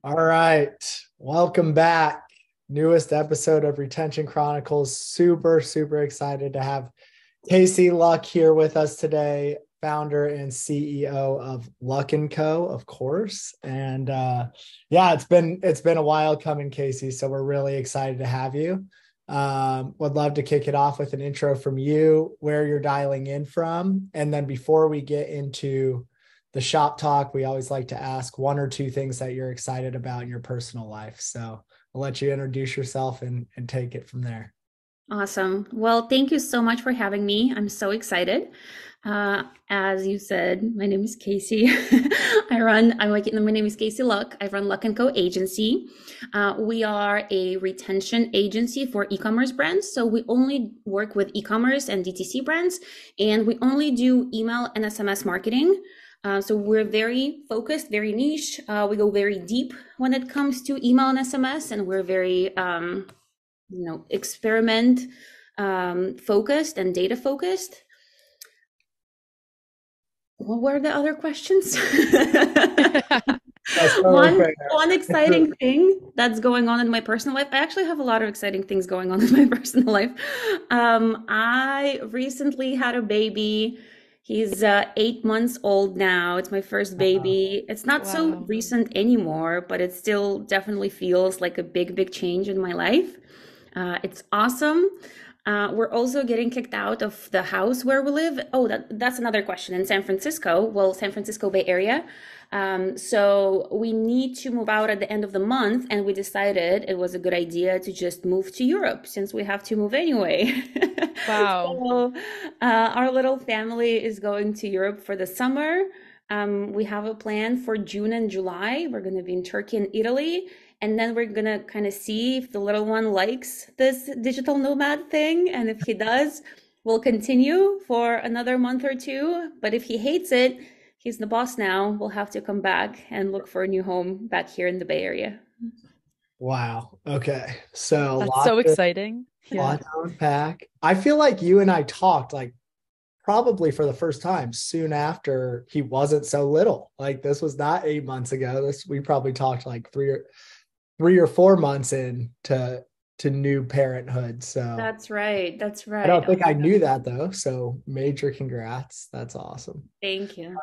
All right. Welcome back. Newest episode of Retention Chronicles. Super, super excited to have Kasey Luck here with us today, founder and CEO of Luck and Co., of course. And yeah, it's been a while coming, Kasey. So we're really excited to have you. Would love to kick it off with an intro from you, where you're dialing in from. And then before we get into the shop talk, we always like to ask one or two things that you're excited about in your personal life. So I'll let you introduce yourself and take it from there. Awesome. Well, thank you so much for having me. I'm so excited. As you said, my name is Kasey. My name is Kasey Luck. I run Luck and Co agency. We are a retention agency for e-commerce brands. So we only work with e-commerce and DTC brands, and we only do email and SMS marketing. So we're very focused, very niche. We go very deep when it comes to email and SMS, and we're very experiment focused and data focused. What were the other questions? One exciting thing that's going on in my personal life. I actually have a lot of exciting things going on in my personal life. I recently had a baby. He's 8 months old now. It's my first baby. It's not so Wow. recent anymore, but it still definitely feels like a big, big change in my life. It's awesome. We're also getting kicked out of the house where we live. Oh, that's another question. In San Francisco, well, San Francisco Bay Area. So we need to move out at the end of the month, and we decided it was a good idea to just move to Europe since we have to move anyway. Wow. So our little family is going to Europe for the summer. We have a plan for June and July. We're going to be in Turkey and Italy. And then we're gonna kind of see if the little one likes this digital nomad thing. And if he does, we'll continue for another month or two. But if he hates it, he's the boss now. We'll have to come back and look for a new home back here in the Bay Area. Wow. Okay. So That's so exciting. Yeah. lot to unpack. I feel like you and I talked like probably for the first time soon after he wasn't so little. Like this was not 8 months ago. We probably talked like 3 or 4 months in to new parenthood. So That's right. That's I right. don't think I knew that though. So major congrats. That's awesome. Thank you.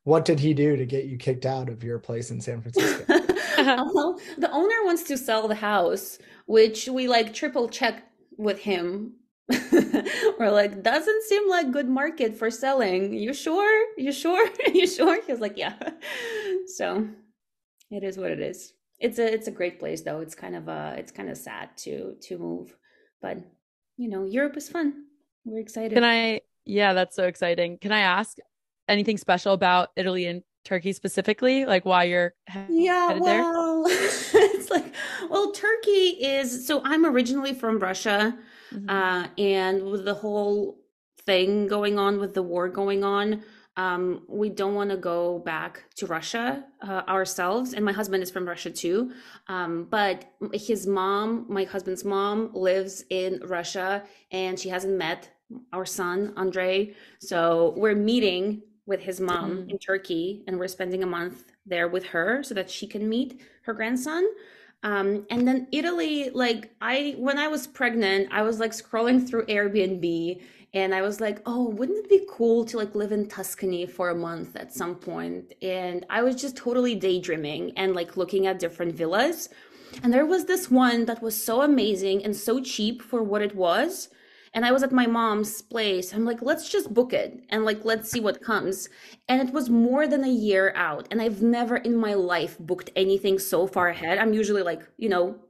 What did he do to get you kicked out of your place in San Francisco? Well, the owner wants to sell the house, which we like triple check with him. We're like, doesn't seem like good market for selling. You sure? You sure? You sure? He was like, yeah. So it is what it is. It's a great place though. It's kind of sad to move, but Europe is fun. We're excited. Yeah, that's so exciting. Can I ask anything special about Italy and Turkey specifically? Like why you're Yeah, headed there? well, it's like, well, Turkey is, so I'm originally from Russia, Hmm. and with the whole thing going on, with the war going on, we don't want to go back to Russia ourselves. And my husband is from Russia too. But his mom, my husband's mom, lives in Russia, and she hasn't met our son, Andre. So we're meeting with his mom Mm. in Turkey, and we're spending a month there with her so that she can meet her grandson. And then Italy, like when I was pregnant, I was like scrolling through Airbnb, and I was like, oh, wouldn't it be cool to like live in Tuscany for a month at some point? And I was just totally daydreaming and like looking at different villas. And there was this one that was so amazing and so cheap for what it was. And I was at my mom's place. I'm like, let's just book it and like, let's see what comes. And it was more than a year out. And I've never in my life booked anything so far ahead. I'm usually like,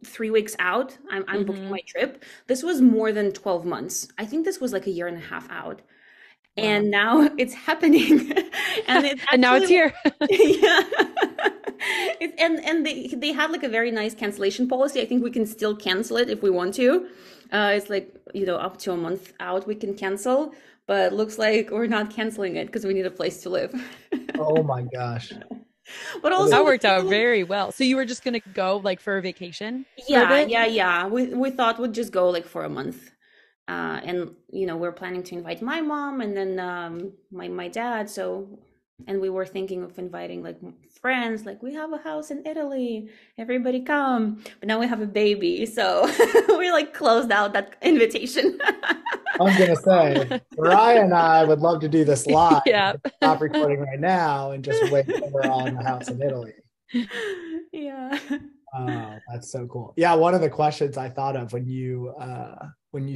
3 weeks out. I'm booking Hmm. my trip. This was more than 12 months. I think this was like a year and a half out. Wow. And now it's happening. And it's And now it's actually, here. yeah. And they had like a very nice cancellation policy. I think we can still cancel it if we want to. It's like, up to a month out we can cancel, but looks like we're not canceling it because we need a place to live. Oh my gosh. But That is- also That we worked out feel like, very well. So you were just gonna go like for a vacation for a yeah, bit? yeah, yeah. We thought we'd just go like for a month. And we're planning to invite my mom and then my dad. So, and we were thinking of inviting like friends, like, we have a house in Italy, everybody come. But now we have a baby, so we like closed out that invitation. I was gonna say, Mariah and I would love to do this live. Yeah. Stop recording right now and just wait till we're all in the house in Italy. Yeah. Oh, that's so cool. Yeah, one of the questions I thought of when you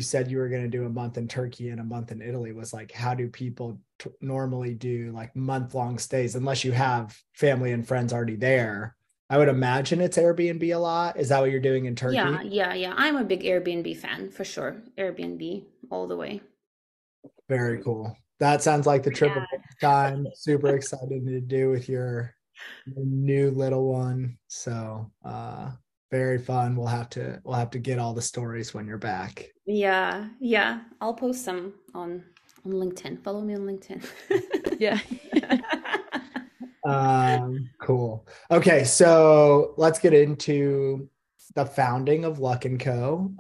said you were going to do a month in Turkey and a month in Italy was like, how do people normally do like month-long stays unless you have family and friends already there? I would imagine it's Airbnb a lot. Is that what you're doing in Turkey? Yeah. I'm a big Airbnb fan for sure. Airbnb all the way. Very cool. That sounds like the trip of Yeah. a time. Super excited to do with your new little one. So very fun. We'll have to get all the stories when you're back. Yeah. I'll post some on LinkedIn. Follow me on LinkedIn. Yeah. Cool. Okay, so let's get into the founding of Luck and Co.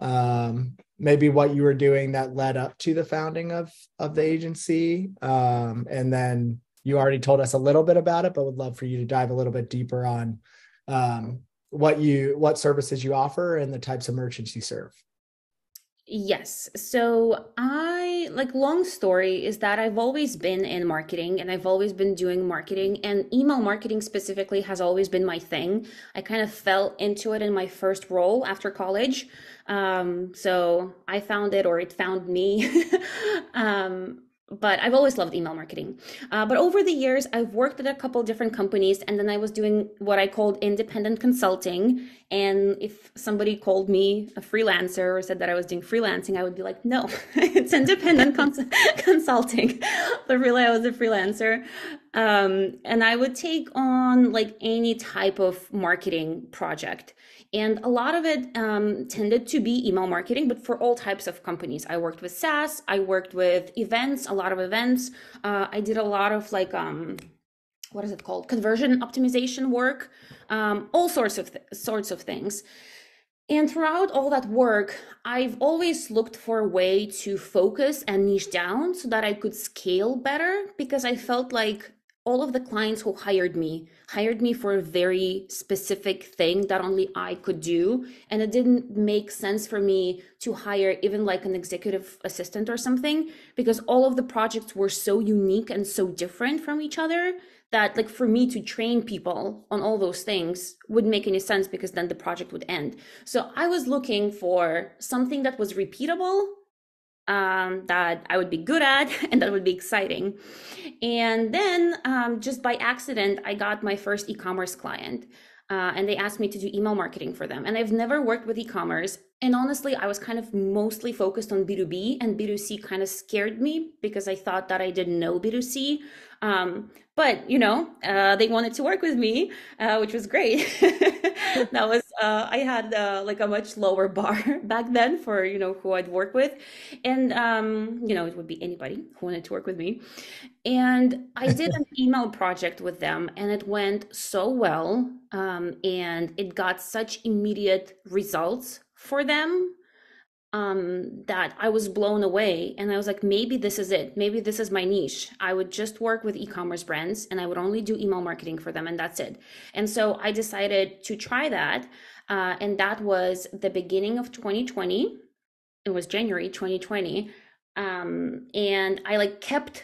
Maybe what you were doing that led up to the founding of the agency. And then you already told us a little bit about it, but would love for you to dive a little bit deeper on what services you offer and the types of merchants you serve. Yes. So long story is that I've always been in marketing and I've always been doing marketing, and email marketing specifically has always been my thing. I kind of fell into it in my first role after college. So I found it, or it found me. But I've always loved email marketing. But over the years, I've worked at a couple different companies, and then I was doing what I called independent consulting. And if somebody called me a freelancer or said that I was doing freelancing, I would be like, no, it's independent consulting. But really, I was a freelancer. And I would take on like any type of marketing project. And a lot of it tended to be email marketing, but for all types of companies. I worked with SaaS, I worked with events, a lot of events. I did a lot of what is it called? Conversion optimization work, all sorts of things. And throughout all that work, I've always looked for a way to focus and niche down so that I could scale better, because I felt like all of the clients who hired me for a very specific thing that only I could do. And it didn't make sense for me to hire even like an executive assistant or something, because all of the projects were so unique and so different from each other that like for me to train people on all those things wouldn't make any sense, because then the project would end. So I was looking for something that was repeatable, that I would be good at and that would be exciting. And then just by accident, I got my first e-commerce client. And they asked me to do email marketing for them. And I've never worked with e-commerce. And honestly, I was kind of mostly focused on B2B, and B2C kind of scared me because I thought that I didn't know B2C. But they wanted to work with me, which was great. That was I had like a much lower bar back then for who I'd work with, and it would be anybody who wanted to work with me. And I did an email project with them, and it went so well, and it got such immediate results for them, that I was blown away. And I was like, maybe this is it. Maybe this is my niche. I would just work with e-commerce brands and I would only do email marketing for them, and that's it. And so I decided to try that. And that was the beginning of 2020. It was January 2020. And I like kept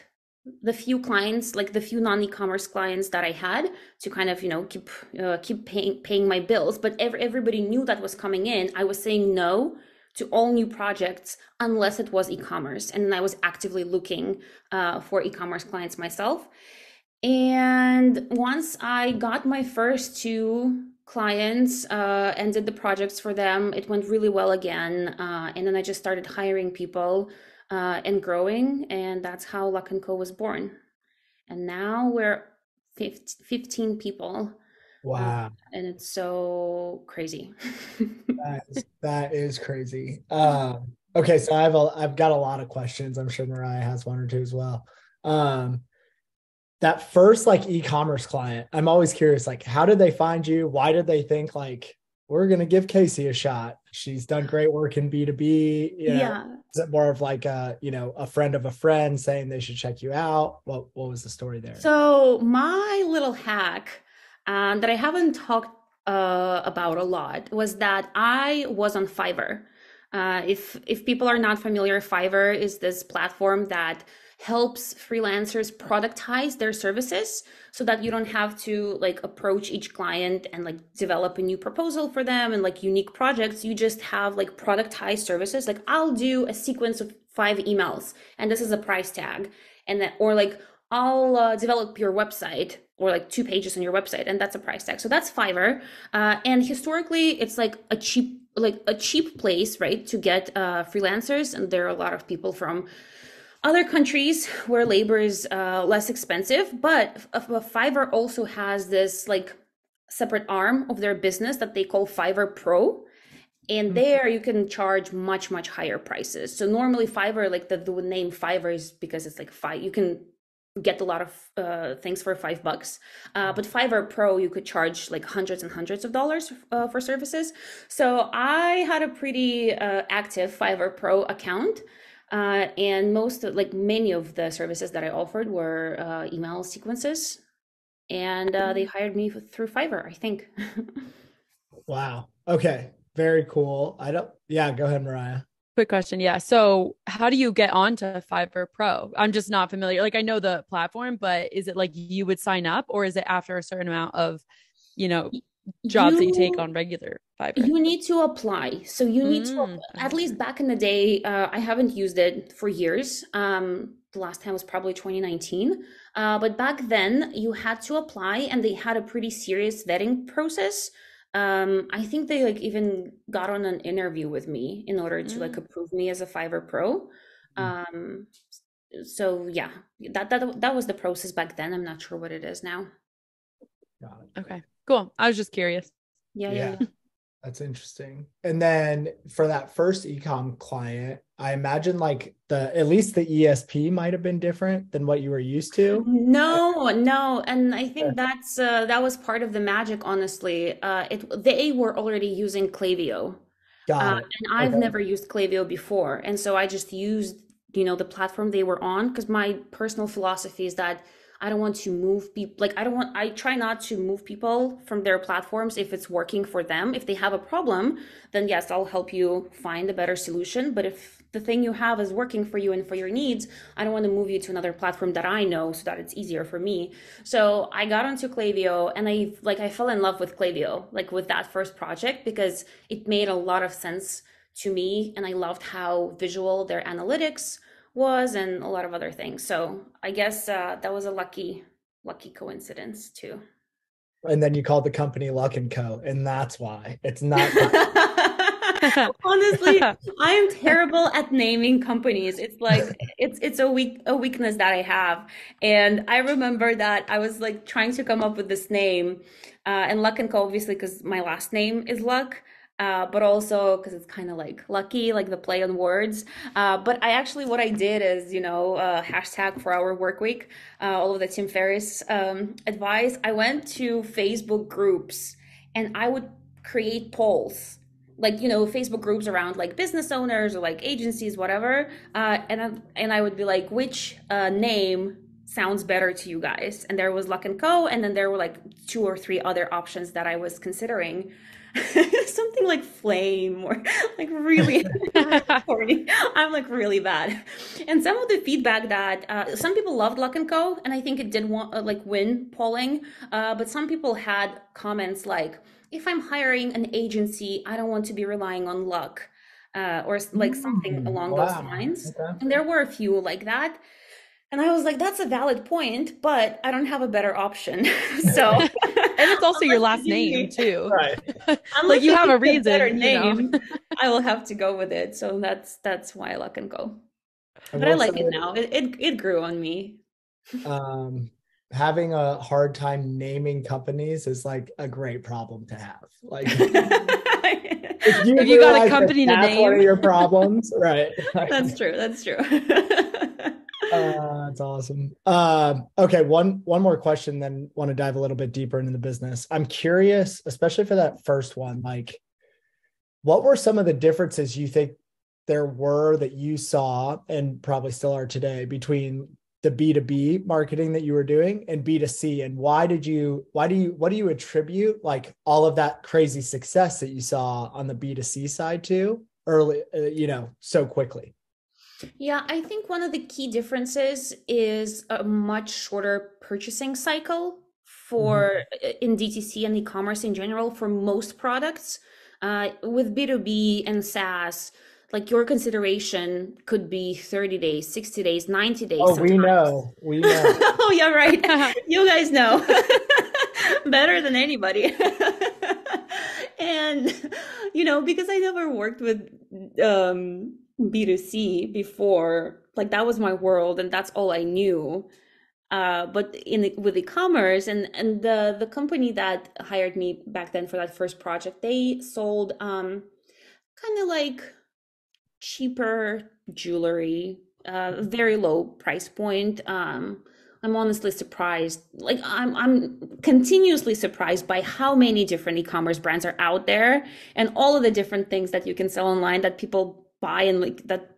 the few clients, like the few non-e-commerce clients that I had, to kind of keep paying my bills. But everybody knew that was coming in. I was saying no to all new projects unless it was e-commerce, and then I was actively looking for e-commerce clients myself. And once I got my first two clients and did the projects for them, it went really well again. And then I just started hiring people and growing, and that's how Luck & Co was born. And now we're 15 people. Wow. And it's so crazy. That is crazy. Okay, so I've got a lot of questions. I'm sure Mariah has one or two as well. That first like e-commerce client, I'm always curious, like, how did they find you? Why did they think like, we're going to give Kasey a shot? She's done great work in B2B. Yeah. Is it more of like a friend of a friend saying they should check you out? What was the story there? So my little hack, that I haven't talked about a lot was that I was on Fiverr. If people are not familiar, Fiverr is this platform that helps freelancers productize their services so that you don't have to like approach each client and like develop a new proposal for them and like unique projects. You just have like productized services. Like I'll do a sequence of 5 emails and this is a price tag. And then, or like I'll develop your website or like 2 pages on your website and that's a price tag. So that's Fiverr. And historically it's like a cheap place, right, to get freelancers. And there are a lot of people from other countries where labor is less expensive, but Fiverr also has this like separate arm of their business that they call Fiverr Pro. And there you can charge much, much higher prices. So normally Fiverr, like the name Fiverr is because it's like you can get a lot of things for $5. But Fiverr Pro, you could charge like hundreds and hundreds of dollars for services. So I had a pretty active Fiverr Pro account. And many of the services that I offered were email sequences, and they hired me through Fiverr, I think. Wow. Okay. Very cool. Yeah, go ahead, Mariah. Quick question. Yeah. So how do you get onto Fiverr Pro? I'm just not familiar. Like I know the platform, but is it like you would sign up or is it after a certain amount of, jobs that you take on regular Fiverr? You need to apply. So you need to, at least back in the day, I haven't used it for years. The last time was probably 2019. But back then you had to apply and they had a pretty serious vetting process. I think they like even got on an interview with me in order to like approve me as a Fiverr Pro. So yeah, that was the process back then. I'm not sure what it is now. Got it. Okay, cool. I was just curious. Yeah. That's interesting. And then for that first ecom client, I imagine like at least the ESP might have been different than what you were used to. No. And I think that was part of the magic, honestly. They were already using Klaviyo. Got it. And I've never used Klaviyo before. And so I just used, the platform they were on because my personal philosophy is that I don't want to move people. Like I try not to move people from their platforms if it's working for them. If they have a problem, then yes, I'll help you find a better solution. But if the thing you have is working for you and for your needs, I don't want to move you to another platform that I know so that it's easier for me. So I got onto Klaviyo and I fell in love with Klaviyo, like with that first project because it made a lot of sense to me. And I loved how visual their analytics was and a lot of other things. So I guess that was a lucky coincidence too. And then you called the company Luck & Co. And that's why it's not. Honestly, I am terrible at naming companies. It's like it's a weakness that I have. And I remember that I was like trying to come up with this name, and Luck & Co. obviously because my last name is Luck. But also because it's kind of like lucky, like the play on words. But what I did is, hashtag for our work week, all of the Tim Ferriss advice. I went to Facebook groups and I would create polls, like, Facebook groups around like business owners or like agencies, whatever. And I would be like, which name sounds better to you guys? And there was Luck & Co. And then there were like 2 or 3 other options that I was considering. Something like flame or like really corny. I'm like really bad. And some of the feedback that some people loved Luck & Co. and I think it did win polling, but some people had comments like, if I'm hiring an agency, I don't want to be relying on luck, or like something along those lines. Okay. And there were a few like that. And I was like, that's a valid point, but I don't have a better option. So, and it's also your last name too, right? Like you have a reason. Better name, I will have to go with it. So that's why Luck & Co. But I like it now. It grew on me. Having a hard time naming companies is like a great problem to have. Like, if you got a company to name, one of your problems, right? That's true. That's awesome. Okay, one more question, then want to dive a little bit deeper into the business. I'm curious, especially for that first one, like what were some of the differences you think there were that you saw and probably still are today between the B2B marketing that you were doing and B2C? And what do you attribute like all of that crazy success that you saw on the B2C side to early, so quickly? Yeah, I think one of the key differences is a much shorter purchasing cycle Mhm. for in DTC and e-commerce in general for most products. With B2B and SaaS, like your consideration could be 30 days, 60 days, 90 days Oh, we sometimes. know. We know. Oh, yeah, right. You guys know better than anybody. And, because I never worked with B2C before, like that was my world and that's all I knew. But with e-commerce and the company that hired me back then for that first project, they sold kind of like cheaper jewelry, very low price point. I'm honestly surprised. Like I'm continuously surprised by how many different e-commerce brands are out there and all of the different things that you can sell online that people buy and like that,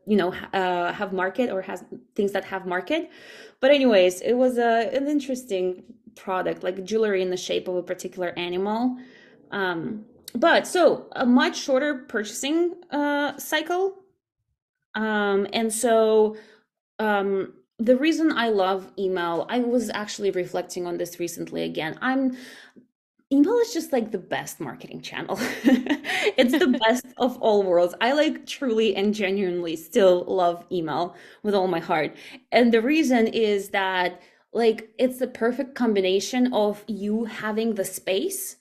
have market or has things that have market. But anyways, it was an interesting product, like jewelry in the shape of a particular animal. But so a much shorter purchasing cycle, and so the reason I love email, I was actually reflecting on this recently again. Email is just like the best marketing channel. It's the best of all worlds. I like truly and genuinely still love email with all my heart. And the reason is that like it's the perfect combination of you having the space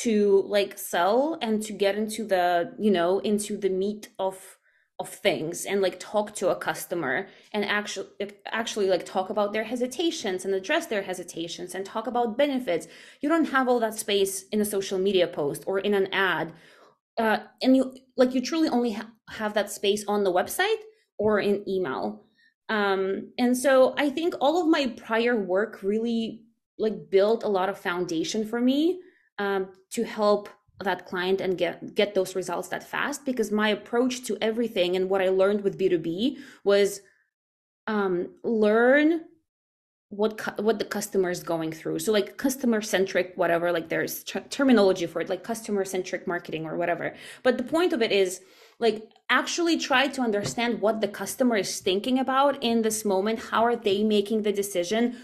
to like sell and to get into the meat of things and like talk to a customer and actually like talk about their hesitations and address their hesitations and talk about benefits. You don't have all that space in a social media post or in an ad. And you truly only have that space on the website or in email. And so I think all of my prior work really like built a lot of foundation for me, to help that client and get those results that fast, because my approach to everything and what I learned with B2B was learn what the customer is going through. So like customer centric, whatever, like there's terminology for it, like customer centric marketing or whatever. But the point of it is like actually try to understand what the customer is thinking about in this moment. How are they making the decision?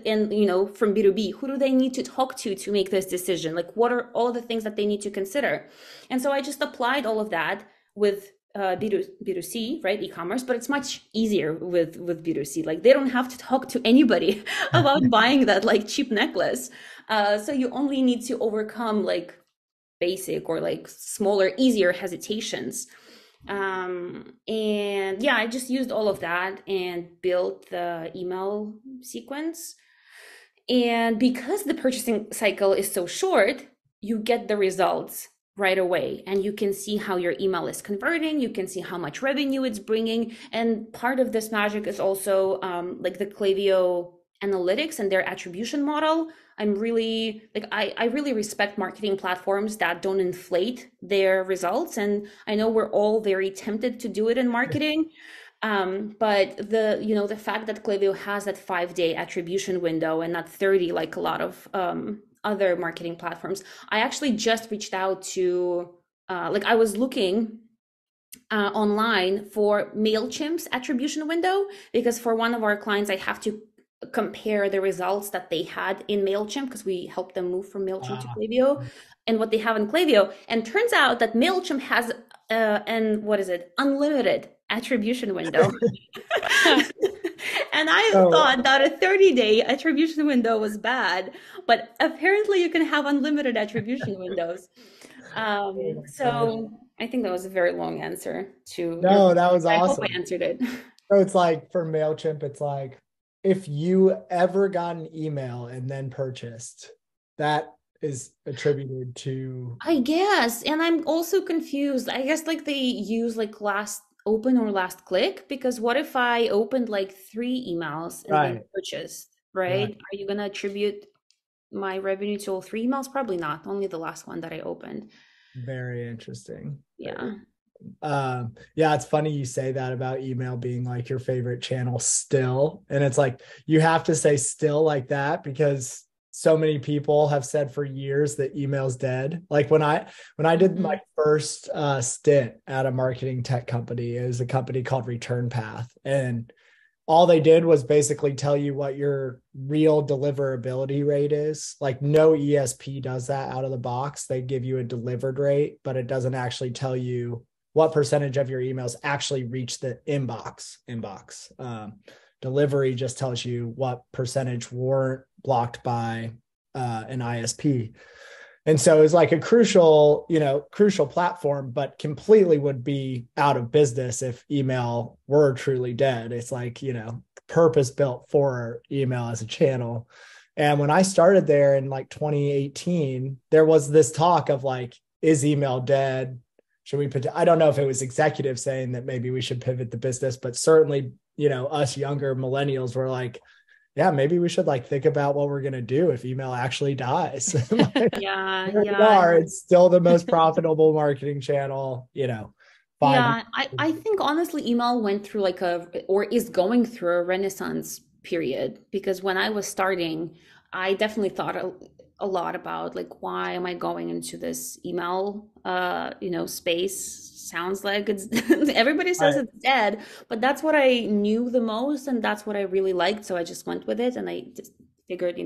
And from B2B, who do they need to talk to make this decision? Like what are all the things that they need to consider? And so I just applied all of that with B2C, right? E-commerce, but it's much easier with B2C. Like they don't have to talk to anybody about buying that like cheap necklace. So you only need to overcome like basic or like smaller, easier hesitations. And yeah, I just used all of that and built the email sequence. And because the purchasing cycle is so short, you get the results right away. And you can see how your email is converting. You can see how much revenue it's bringing. And part of this magic is also like the Klaviyo analytics and their attribution model. I'm really like, I really respect marketing platforms that don't inflate their results. And I know we're all very tempted to do it in marketing. But the fact that Klaviyo has that 5-day attribution window and not 30 like a lot of other marketing platforms. I actually just reached out to like I was looking online for MailChimp's attribution window, because for one of our clients I have to compare the results that they had in MailChimp because we helped them move from MailChimp to Klaviyo and what they have in Klaviyo. And turns out that MailChimp has unlimited attribution window. And I thought that a 30-day attribution window was bad, but apparently you can have unlimited attribution windows. So I think that was a very long answer to No, that was I awesome. hope I answered it. So it's like for MailChimp, it's like if you ever got an email and then purchased, that is attributed to. I guess. And I'm also confused. I guess like they use like last open or last click, because what if I opened like 3 emails and then purchased, right? Are you gonna attribute my revenue to all 3 emails? Probably not. Only the last one that I opened. Very interesting. Yeah. Yeah, it's funny you say that about email being like your favorite channel still. And it's like you have to say still like that because so many people have said for years that email's dead. Like when I did my Mhm. first stint at a marketing tech company, it was a company called Return Path. And all they did was basically tell you what your real deliverability rate is. Like no ESP does that out of the box. They give you a delivered rate, but it doesn't actually tell you what percentage of your emails actually reach the inbox. Delivery just tells you what percentage weren't blocked by an ISP. And so it's like a crucial platform, but completely would be out of business if email were truly dead. It's like, purpose built for email as a channel. And when I started there in like 2018, there was this talk of like, is email dead? Should we put, I don't know if it was executives saying that maybe we should pivot the business, but certainly, us younger millennials were like, yeah, maybe we should like think about what we're gonna do if email actually dies. Like, Yeah, here we yeah. are. It's still the most profitable marketing channel, 5 years. Yeah, I think honestly, email went through like or is going through a renaissance period because when I was starting, I definitely thought a lot about like, why am I going into this email, space? Sounds like it's everybody says Right. it's dead, but that's what I knew the most and that's what I really liked. So I just went with it and I just figured,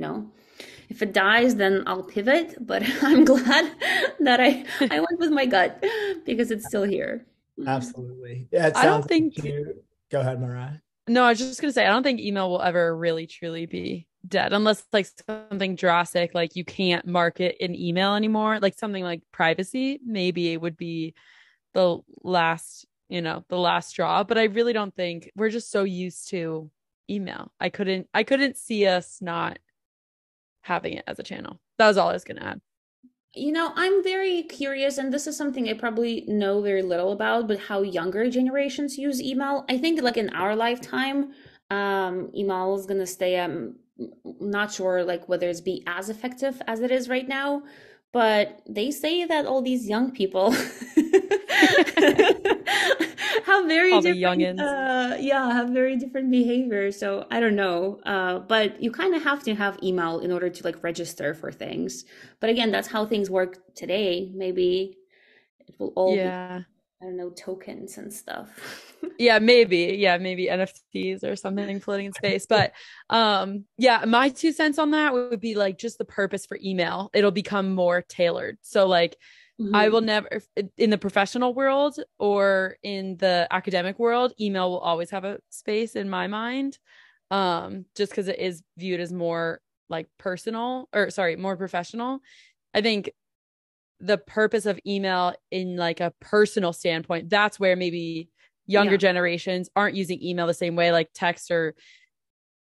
if it dies, then I'll pivot. But I'm glad that I went with my gut because it's still here. Mhm. Absolutely. Yeah, it I sounds don't like think, you go ahead, Mariah. no, I was just gonna say, I don't think email will ever really truly be dead unless like something drastic, like you can't market in email anymore, like something like privacy, maybe it would be the last, the last straw. But I really don't think we're just so used to email. I couldn't see us not having it as a channel. That was all I was gonna add. I'm very curious, and this is something I probably know very little about, but how younger generations use email. I think like in our lifetime, email is gonna stay. Not sure like whether it's be as effective as it is right now, but they say that all these young people have very All the different youngins. have very different behavior. So I don't know. But you kind of have to have email in order to like register for things. But again, that's how things work today. Maybe it will all be, Yeah. I don't know, tokens and stuff. Yeah, maybe. Yeah, maybe NFTs or something floating in space. But yeah, my 2 cents on that would be like just the purpose for email. It'll become more tailored. So like I will Mhm. never in the professional world or in the academic world, email will always have a space in my mind. Just because it is viewed as more like personal or sorry, more professional. I think the purpose of email in like a personal standpoint, that's where maybe younger Yeah. generations aren't using email the same way, like text or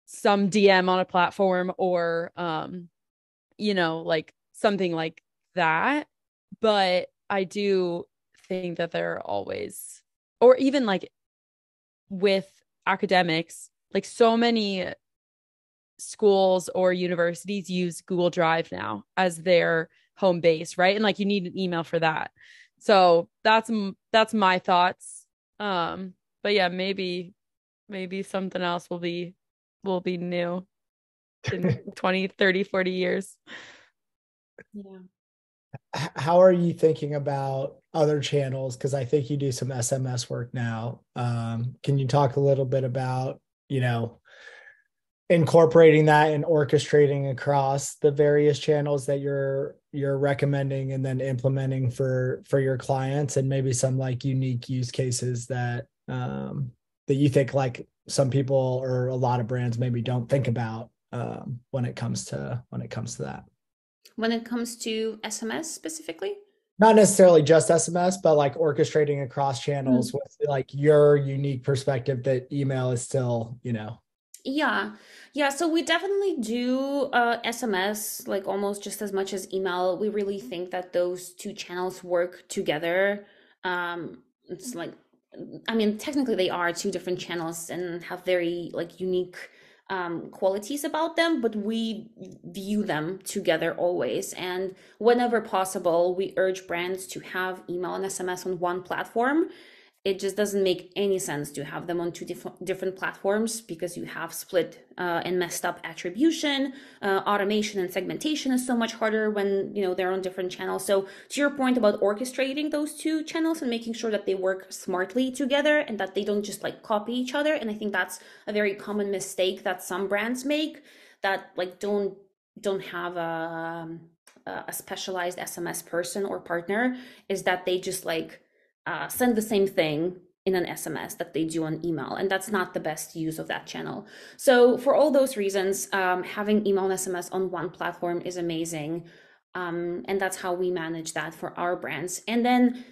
some DM on a platform or like something like that. But I do think that there are always, or even like with academics, like so many schools or universities use Google Drive now as their home base, right? And like you need an email for that. So that's my thoughts. But yeah, maybe something else will be new in 20, 30, 40 years. Yeah. How are you thinking about other channels? Because I think you do some SMS work now. Can you talk a little bit about, incorporating that and orchestrating across the various channels that you're recommending and then implementing for your clients and maybe some like unique use cases that you think like some people or a lot of brands maybe don't think about when it comes to that. When it comes to SMS specifically. Not necessarily just SMS, but like orchestrating across channels with like your unique perspective that email is still, Yeah. Yeah, so we definitely do SMS like almost just as much as email. We really think that those two channels work together. It's like I mean, technically they are two different channels and have very like unique qualities about them, but we view them together always. And whenever possible, we urge brands to have email and SMS on one platform. It just doesn't make any sense to have them on two different platforms, because you have split and messed up attribution. Automation and segmentation is so much harder when they're on different channels. So to your point about orchestrating those two channels and making sure that they work smartly together and that they don't just like copy each other. And I think that's a very common mistake that some brands make, that like don't have a specialized SMS person or partner, is that they just like send the same thing in an SMS that they do on email. And that's not the best use of that channel. So for all those reasons, having email and SMS on one platform is amazing. And that's how we manage that for our brands. And then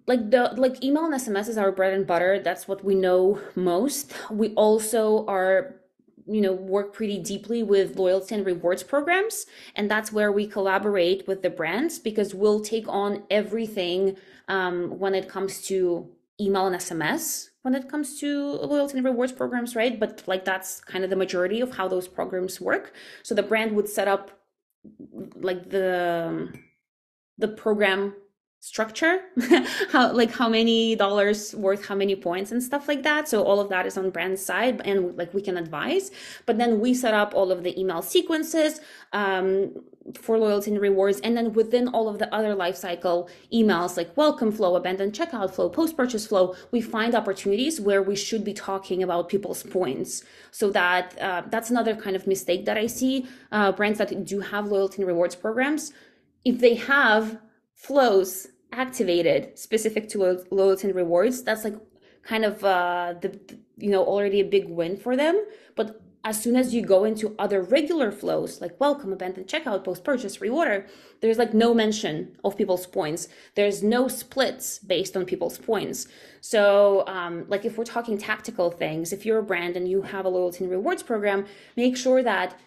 like email and SMS is our bread and butter. That's what we know most. We also are work pretty deeply with loyalty and rewards programs. And that's where we collaborate with the brands, because we'll take on everything when it comes to email and SMS, when it comes to loyalty and rewards programs, right? But like that's kind of the majority of how those programs work. So the brand would set up like the program structure, how many dollars worth how many points and stuff like that. So all of that is on brand side, and like we can advise, but then we set up all of the email sequences for loyalty and rewards. And then within all of the other lifecycle emails, like welcome flow, abandoned checkout flow, post-purchase flow, we find opportunities where we should be talking about people's points. So that that's another kind of mistake that I see. Brands that do have loyalty and rewards programs, if they have flows activated specific to loyalty and rewards, that's like kind of already a big win for them. But as soon as you go into other regular flows like welcome, abandoned checkout, post-purchase, reorder, there's like no mention of people's points. There's no splits based on people's points. So like if we're talking tactical things, if you're a brand and you have a loyalty and rewards program, make sure that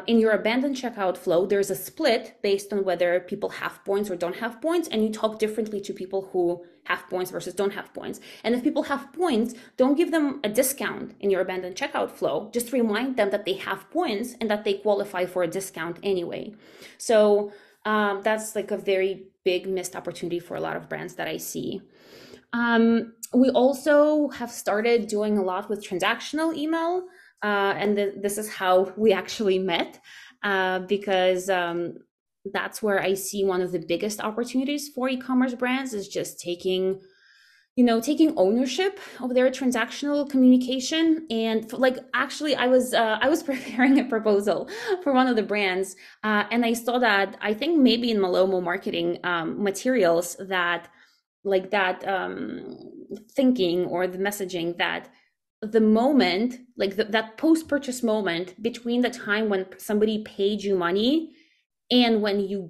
in your abandoned checkout flow, there's a split based on whether people have points or don't have points, and you talk differently to people who have points versus don't have points. And if people have points, don't give them a discount in your abandoned checkout flow. Just remind them that they have points and that they qualify for a discount anyway. So that's like a very big missed opportunity for a lot of brands that I see. We also have started doing a lot with transactional email. And this is how we actually met, because that's where I see one of the biggest opportunities for e-commerce brands is just taking ownership of their transactional communication. And like, actually, I was preparing a proposal for one of the brands, and I saw that I think maybe in Malomo marketing materials that like that thinking or the messaging that the moment, like that post-purchase moment between the time when somebody paid you money and when you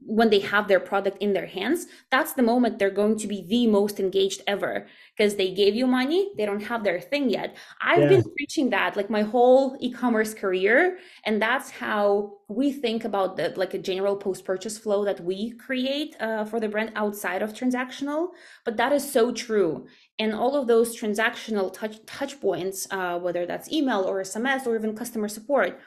when they have their product in their hands, that's the moment they're going to be the most engaged ever, because they gave you money, they don't have their thing yet. I've been preaching that like my whole e-commerce career, and that's how we think about the like a general post-purchase flow that we create for the brand outside of transactional. But that is so true. And all of those transactional touch points, whether that's email or SMS or even customer support,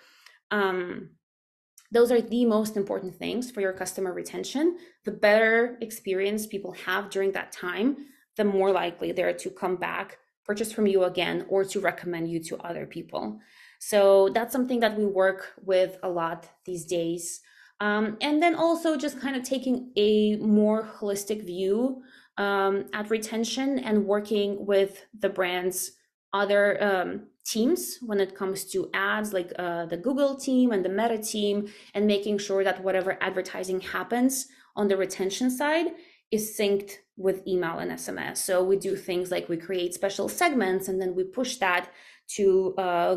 those are the most important things for your customer retention. The better experience people have during that time, the more likely they're to come back, purchase from you again, or to recommend you to other people. So that's something that we work with a lot these days. And then also just kind of taking a more holistic view at retention and working with the brand's other teams when it comes to ads, like the Google team and the Meta team, and making sure that whatever advertising happens on the retention side is synced with email and SMS. So we do things like we create special segments and then we push that to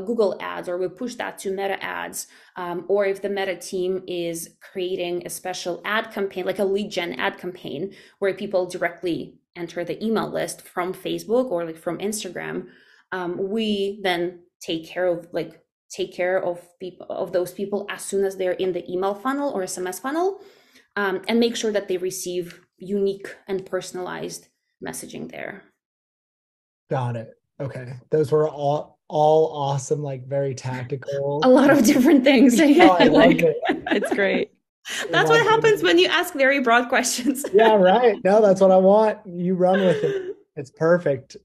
Google ads, or we push that to Meta ads. Or if the Meta team is creating a special ad campaign, like a lead gen ad campaign, where people directly enter the email list from Facebook or like from Instagram, we then take care of people, of those people as soon as they're in the email funnel or SMS funnel, and make sure that they receive unique and personalized messaging there. Got it. Okay. Those were all all awesome, like very tactical. A lot of different things. Oh, I love Like, it. it's great. I That's love what happens it. when you ask very broad questions. Yeah, right. No, that's what I want. You run with it. It's perfect.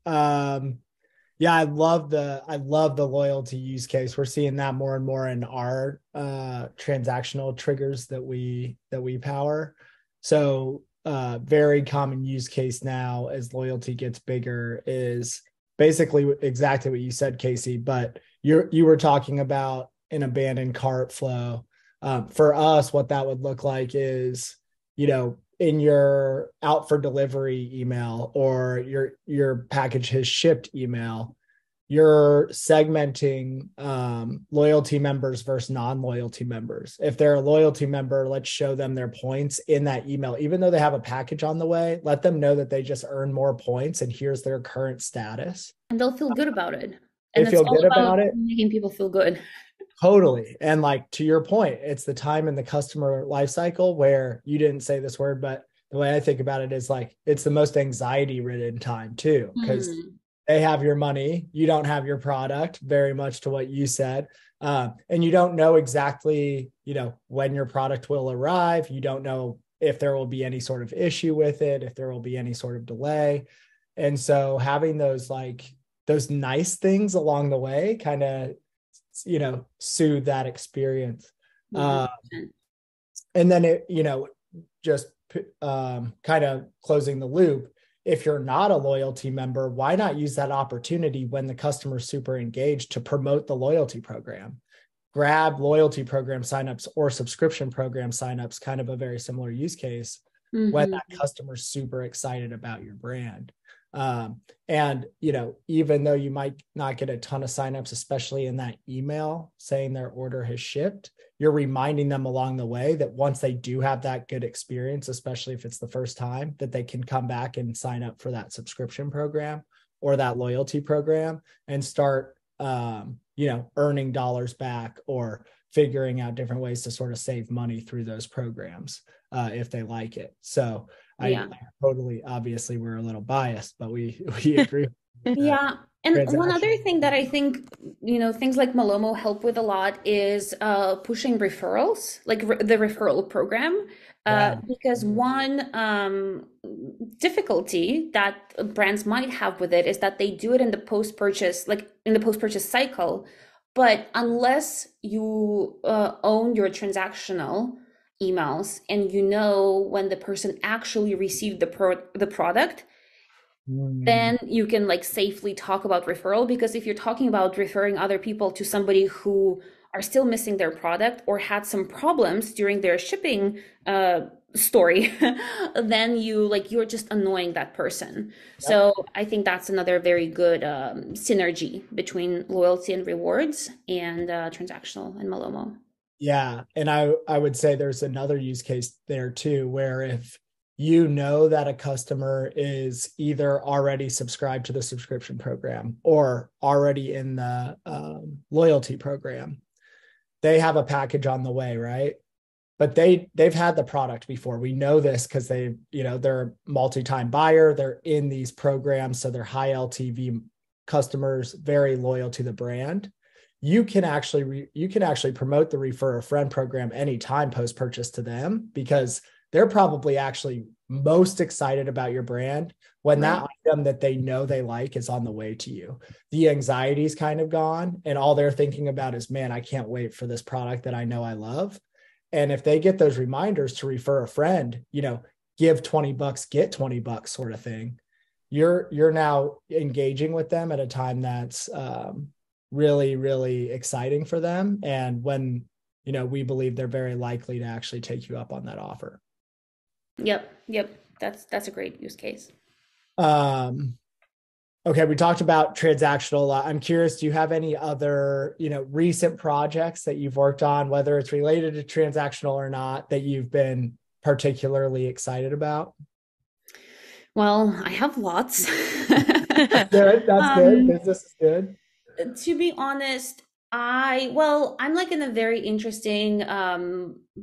Yeah, I love the loyalty use case. We're seeing that more and more in our transactional triggers that we power. So very common use case now as loyalty gets bigger is basically exactly what you said, Kasey, but you were talking about an abandoned cart flow. For us, what that would look like is, in your out for delivery email or your package has shipped email, you're segmenting loyalty members versus non-loyalty members. If they're a loyalty member, let's show them their points in that email. Even though they have a package on the way, let them know that they just earned more points and here's their current status. And they'll feel good about it. They And it's feel all good about about it. making people feel good. Totally. And like to your point, it's the time in the customer life cycle where you didn't say this word, but the way I think about it is like it's the most anxiety ridden time too, because they have your money, you don't have your product, very much to what you said. And you don't know exactly, when your product will arrive. You don't know if there will be any sort of issue with it, if there will be any sort of delay. And so having those nice things along the way kind of soothe that experience. And then just kind of closing the loop. If you're not a loyalty member, why not use that opportunity when the customer's super engaged to promote the loyalty program? Grab loyalty program signups or subscription program signups, kind of a very similar use case when that customer's super excited about your brand. And even though you might not get a ton of signups, especially in that email saying their order has shipped, you're reminding them along the way that once they do have that good experience, especially if it's the first time, that they can come back and sign up for that subscription program or that loyalty program and start, earning dollars back or figuring out different ways to sort of save money through those programs if they like it. So I totally, obviously we're a little biased, but we agree. Yeah. And one other thing that I think, things like Malomo help with a lot is pushing referrals, like the referral program. Because one difficulty that brands might have with it is that they do it in the post-purchase, like in the post-purchase cycle. But unless you own your transactional emails and when the person actually received the product, then you can like safely talk about referral. Because if you're talking about referring other people to somebody who are still missing their product or had some problems during their shipping story, then you're just annoying that person. So I think that's another very good synergy between loyalty and rewards and transactional and Malomo. Yeah. And I would say there's another use case there too, where if that a customer is either already subscribed to the subscription program or already in the loyalty program, they have a package on the way, right? But they've had the product before. We know this because they're a multi-time buyer. They're in these programs, so they're high LTV customers, very loyal to the brand. You can actually promote the refer a friend program anytime post-purchase to them, because they're probably actually most excited about your brand when that item that they know they like is on the way to you. The anxiety's kind of gone and all they're thinking about is, man, I can't wait for this product that I know I love. And if they get those reminders to refer a friend, give $20, get $20 sort of thing, you're now engaging with them at a time that's really, really exciting for them. And when, we believe they're very likely to actually take you up on that offer. Yep. That's a great use case. Okay, we talked about transactional a lot. I'm curious, do you have any other, recent projects that you've worked on, whether it's related to transactional or not, that you've been particularly excited about? Well, I have lots. That's good. That's good. Business is good. To be honest, I'm like in a very interesting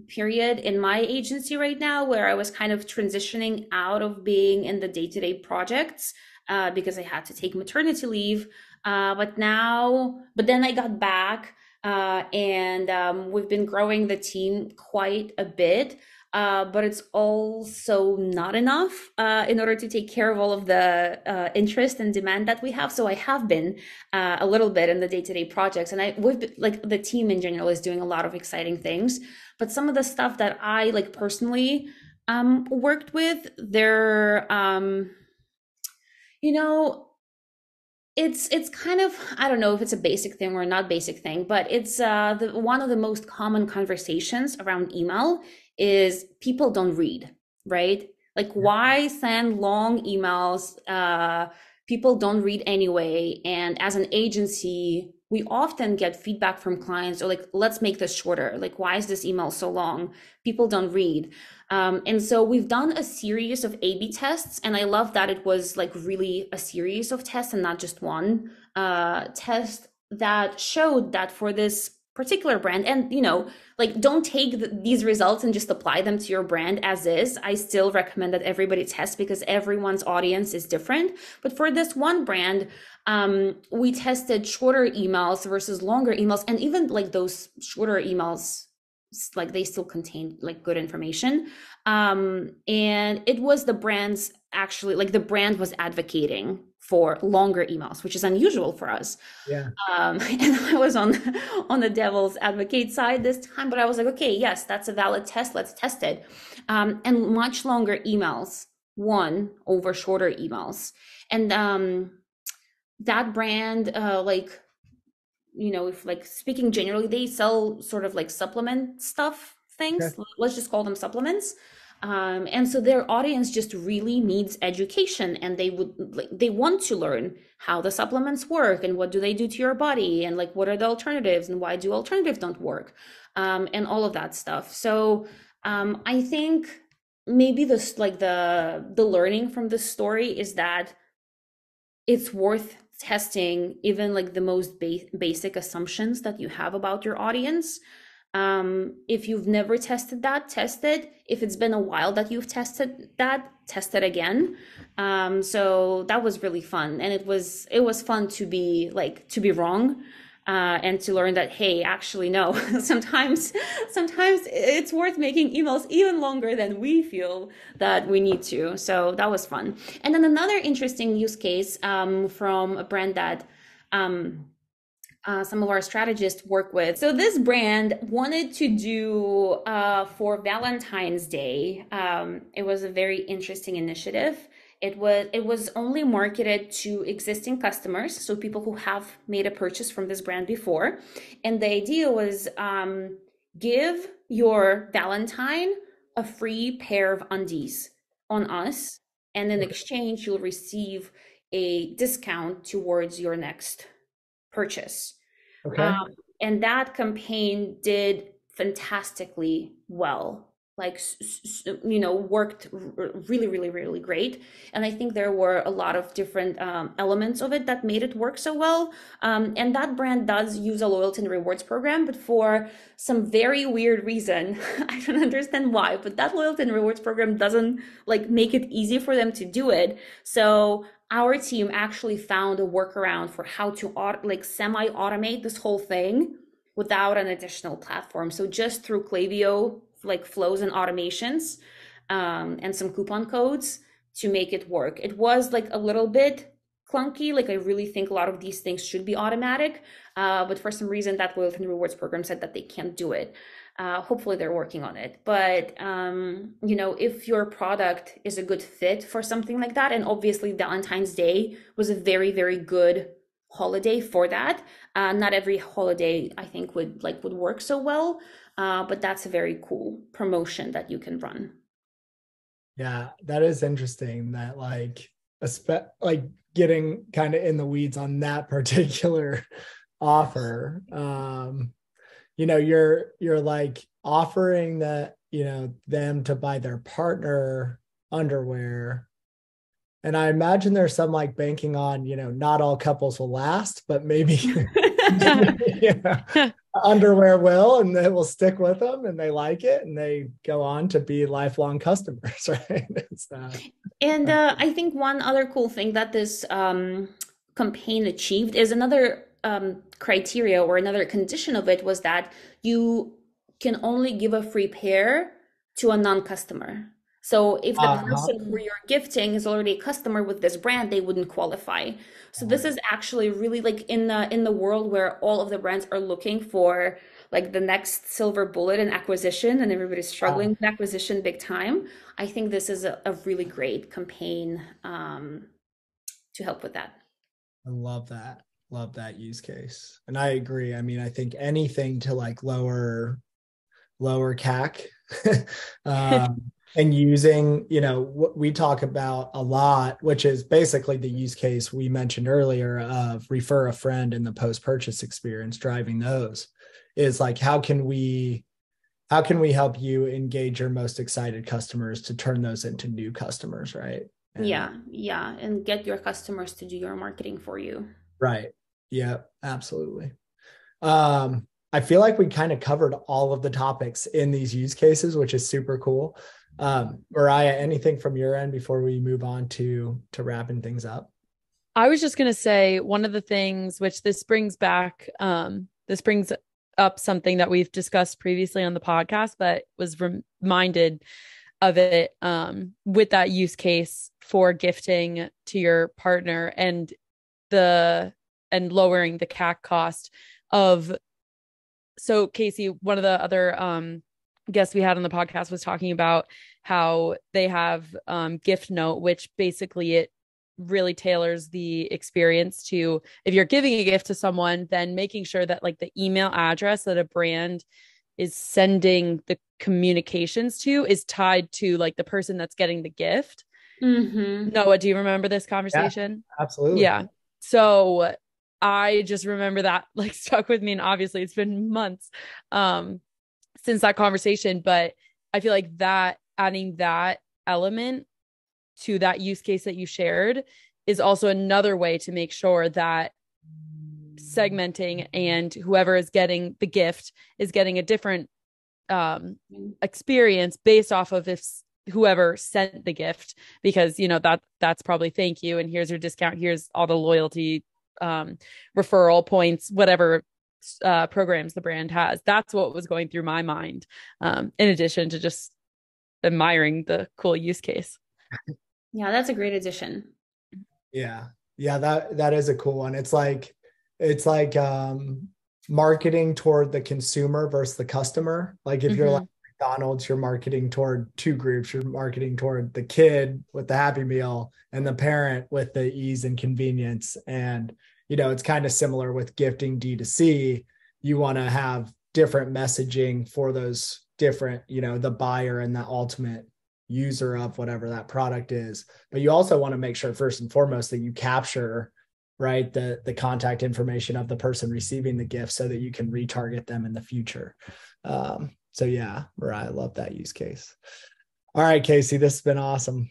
period in my agency right now where I was kind of transitioning out of being in the day-to-day projects because I had to take maternity leave. But then I got back, and we've been growing the team quite a bit. But it's also not enough in order to take care of all of the interest and demand that we have. So I have been a little bit in the day-to-day projects, and we've been, like, the team in general is doing a lot of exciting things. But some of the stuff that I like personally worked with, they're you know, it's kind of, I don't know if it's a basic thing or not basic thing, but it's one of the most common conversations around email is people don't read, right? Like, why send long emails? People don't read anyway. And as an agency, we often get feedback from clients, or like, let's make this shorter. Like, why is this email so long? People don't read. And so we've done a series of A/B tests, and I love that it was like really a series of tests and not just one test that showed that for this particular brand, and like, don't take these results and just apply them to your brand as is. I still recommend that everybody test because everyone's audience is different. But for this one brand, we tested shorter emails versus longer emails, and even like those shorter emails, like, they still contain like good information. And it was the brand's, actually, like, the brand was advocating for longer emails, which is unusual for us. Yeah. And I was on the devil's advocate side this time, but I was like, okay, yes, that's a valid test. Let's test it. And much longer emails won over shorter emails. And that brand, like, if, like, speaking generally, they sell sort of like supplement stuff things. Okay. Let's just call them supplements. And so their audience just really needs education, and they want to learn how the supplements work and what do they do to your body, and like, what are the alternatives and why do alternatives don't work, and all of that stuff. So I think maybe this, like, the learning from this story is that it's worth testing even like the most basic assumptions that you have about your audience. If you've never tested that, test it. If it's been a while that you've tested that, test it again. So that was really fun, and it was fun to be wrong, and to learn that, hey, actually, no, sometimes it's worth making emails even longer than we feel that we need to. So that was fun. And then another interesting use case from a brand that some of our strategists work with. So this brand wanted to do for Valentine's Day. It was a very interesting initiative. It was only marketed to existing customers, so people who have made a purchase from this brand before. And the idea was give your Valentine a free pair of undies on us, and in exchange, you'll receive a discount towards your next purchase. Okay. And that campaign did fantastically well. Like, worked really, really, really great. And I think there were a lot of different elements of it that made it work so well. And that brand does use a loyalty and rewards program, but for some very weird reason, I don't understand why, but that loyalty and rewards program doesn't like make it easy for them to do it. So our team actually found a workaround for how to semi-automate this whole thing without an additional platform. So just through Klaviyo, like, flows and automations, and some coupon codes to make it work. It was like a little bit clunky. Like, I really think a lot of these things should be automatic, but for some reason that loyalty and rewards program said that they can't do it. Hopefully they're working on it. But if your product is a good fit for something like that, and obviously Valentine's Day was a very, very good holiday for that. Not every holiday I think would work so well, but that's a very cool promotion that you can run. Yeah, that is interesting. That like getting kind of in the weeds on that particular offer. You're like offering that them to buy their partner underwear. And I imagine there's some like banking on, not all couples will last, but maybe underwear will, and they will stick with them and they like it and they go on to be lifelong customers, right? And I think one other cool thing that this campaign achieved is another criteria or another condition of it was that you can only give a free pair to a non-customer. So if the Uh-huh. person who you're gifting is already a customer with this brand, they wouldn't qualify. So this is actually really like in the world where all of the brands are looking for like the next silver bullet in acquisition and everybody's struggling with acquisition big time. I think this is a really great campaign to help with that. I love that. Love that use case. And I agree. I mean, I think anything to like lower CAC and using, what we talk about a lot, which is basically the use case we mentioned earlier of refer a friend in the post-purchase experience, driving those is like, how can we help you engage your most excited customers to turn those into new customers, right? And, Yeah, and get your customers to do your marketing for you. right. Yeah, absolutely. I feel like we kind of covered all of the topics in these use cases, which is super cool. Mariah, anything from your end before we move on to wrapping things up? I was just gonna say one of the things which this brings up something that we've discussed previously on the podcast, but was reminded of it with that use case for gifting to your partner and lowering the CAC cost of. So Kasey, one of the other guests we had on the podcast was talking about how they have gift note, which basically it really tailors the experience to if you're giving a gift to someone, then making sure that like the email address that a brand is sending the communications to is tied to like the person that's getting the gift. Noah, do you remember this conversation? Yeah, absolutely. Yeah. So I just remember that like stuck with me. And obviously it's been months since that conversation, but I feel like that adding that element to that use case that you shared is also another way to make sure that segmenting and whoever is getting the gift is getting a different experience based off of if whoever sent the gift, because that's probably thank you and here's your discount, here's all the loyalty referral points, whatever programs the brand has. That's what was going through my mind, in addition to just admiring the cool use case. Yeah, that's a great addition. Yeah. Yeah, that is a cool one. It's like marketing toward the consumer versus the customer. Like if you're like McDonald's, you're marketing toward two groups. You're marketing toward the kid with the Happy Meal and the parent with the ease and convenience. And, it's kind of similar with gifting D2C. You want to have different messaging for those different, the buyer and the ultimate user of whatever that product is. But you also want to make sure first and foremost that you capture, right, the contact information of the person receiving the gift so that you can retarget them in the future. So yeah, Mariah, I love that use case. All right, Kasey, this has been awesome.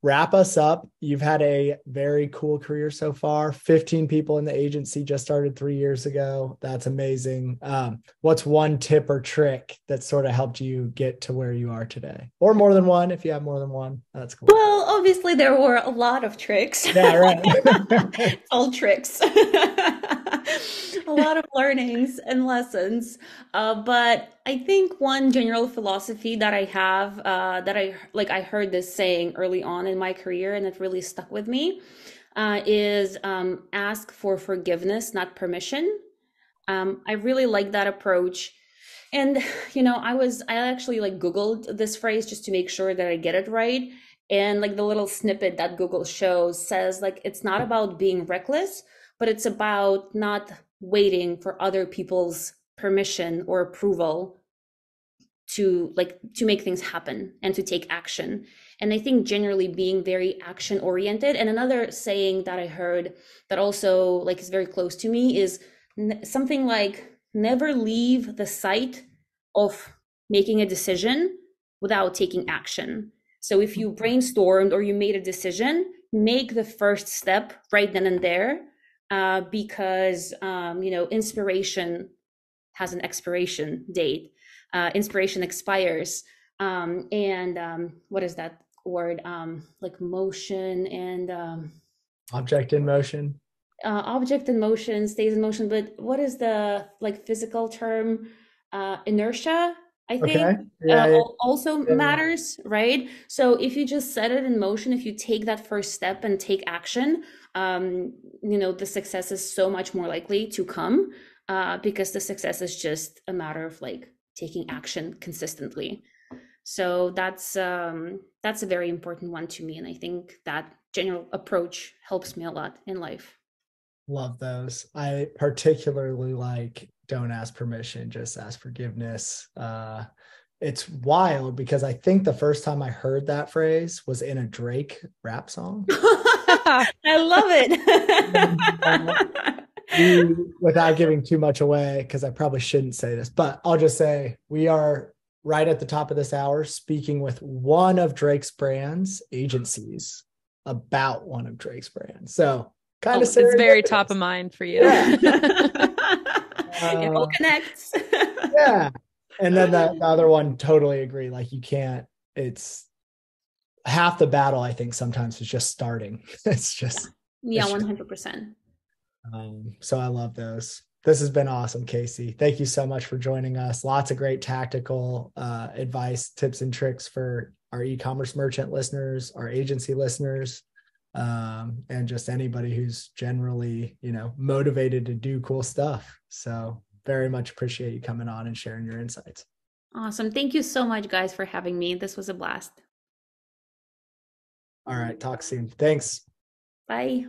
Wrap us up. You've had a very cool career so far. 15 people in the agency, just started 3 years ago. That's amazing. What's one tip or trick that sort of helped you get to where you are today? Or more than one, if you have more than one, that's cool. Well, obviously there were a lot of tricks. Yeah, right. It's all tricks. A lot of learnings and lessons. But I think one general philosophy that I have, that I heard this saying early on in my career, and it really stuck with me, is ask for forgiveness, not permission. I really like that approach. And, I actually like Googled this phrase just to make sure that I get it right. And like the little snippet that Google shows says like, it's not about being reckless, but it's about not waiting for other people's permission or approval to make things happen and to take action. And I think generally being very action oriented. And another saying that I heard that also like is very close to me is something like never leave the site of making a decision without taking action. So if you brainstormed or you made a decision, make the first step right then and there, because inspiration has an expiration date. Inspiration expires, and what is that word? Like motion and Object in motion. Object in motion stays in motion, but what is the like physical term? Inertia, I Okay. think, Yeah. Yeah. also Yeah. matters, right? So if you just set it in motion, if you take that first step and take action, the success is so much more likely to come, because the success is just a matter of like taking action consistently. So that's a very important one to me, and I think that general approach helps me a lot in life. Love those. I particularly like don't ask permission, just ask forgiveness. It's wild because I think the first time I heard that phrase was in a Drake rap song. I love it. Without giving too much away, because I probably shouldn't say this, but I'll just say we are right at the top of this hour speaking with one of Drake's brands agencies about one of Drake's brands. So kind of It's very top of mind for you. Yeah. It all connects. Yeah. And then the other one, totally agree. Like you can't, it's half the battle, I think sometimes is just starting. It's just, yeah, 100%. So I love those. This has been awesome, Kasey. Thank you so much for joining us. Lots of great tactical advice, tips, and tricks for our e-commerce merchant listeners, our agency listeners, and just anybody who's generally, motivated to do cool stuff. So very much appreciate you coming on and sharing your insights. Awesome. Thank you so much, guys, for having me. This was a blast. All right. Talk soon. Thanks. Bye.